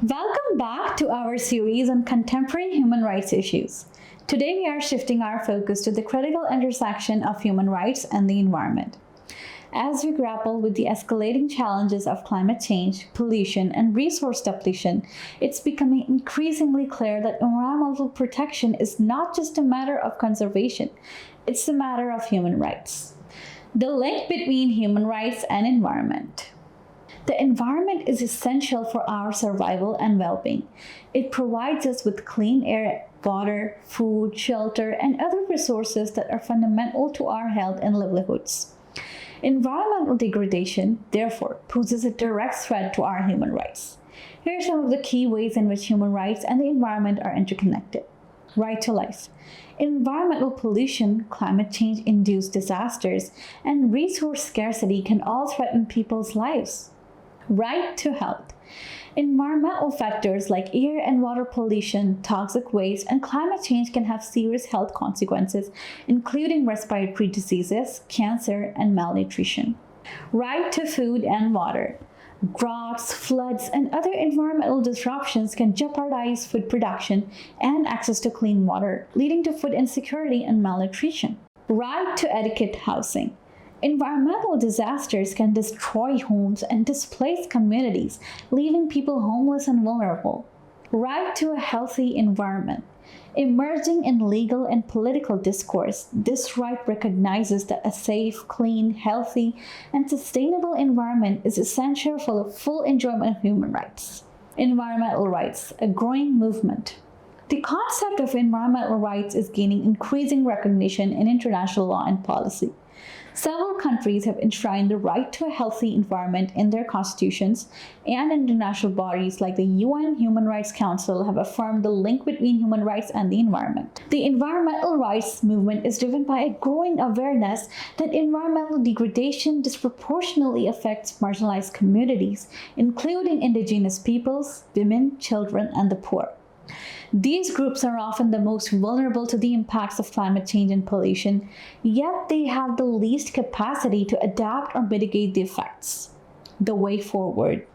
Welcome back to our series on contemporary human rights issues. Today we are shifting our focus to the critical intersection of human rights and the environment. As we grapple with the escalating challenges of climate change, pollution, and resource depletion, it's becoming increasingly clear that environmental protection is not just a matter of conservation, it's a matter of human rights. The link between human rights and environment. The environment is essential for our survival and well-being. It provides us with clean air, water, food, shelter, and other resources that are fundamental to our health and livelihoods. Environmental degradation, therefore, poses a direct threat to our human rights. Here are some of the key ways in which human rights and the environment are interconnected. Right to life. Environmental pollution, climate change-induced disasters, and resource scarcity can all threaten people's lives. Right to health. Environmental factors like air and water pollution, toxic waste, and climate change can have serious health consequences, including respiratory diseases, cancer, and malnutrition. Right to food and water. Droughts, floods, and other environmental disruptions can jeopardize food production and access to clean water, leading to food insecurity and malnutrition. Right to adequate housing. Environmental disasters can destroy homes and displace communities, leaving people homeless and vulnerable. Right to a healthy environment. Emerging in legal and political discourse, this right recognizes that a safe, clean, healthy, and sustainable environment is essential for the full enjoyment of human rights. Environmental rights, a growing movement. The concept of environmental rights is gaining increasing recognition in international law and policy. Several countries have enshrined the right to a healthy environment in their constitutions, and international bodies like the UN Human Rights Council have affirmed the link between human rights and the environment. The environmental rights movement is driven by a growing awareness that environmental degradation disproportionately affects marginalized communities, including indigenous peoples, women, children, and the poor. These groups are often the most vulnerable to the impacts of climate change and pollution, yet they have the least capacity to adapt or mitigate the effects. The way forward.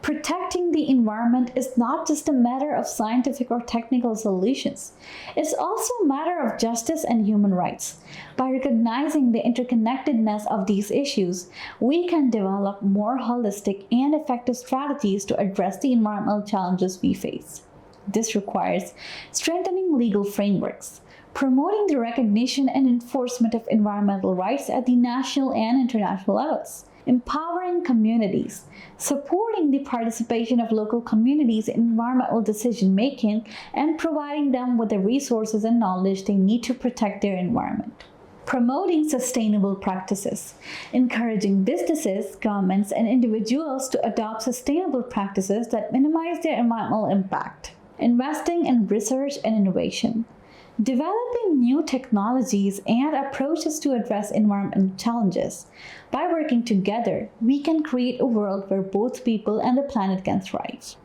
Protecting the environment is not just a matter of scientific or technical solutions. It's also a matter of justice and human rights. By recognizing the interconnectedness of these issues, we can develop more holistic and effective strategies to address the environmental challenges we face. This requires strengthening legal frameworks, promoting the recognition and enforcement of environmental rights at the national and international levels, empowering communities, supporting the participation of local communities in environmental decision-making, and providing them with the resources and knowledge they need to protect their environment. Promoting sustainable practices, encouraging businesses, governments, and individuals to adopt sustainable practices that minimize their environmental impact. Investing in research and innovation, developing new technologies and approaches to address environmental challenges. By working together, we can create a world where both people and the planet can thrive.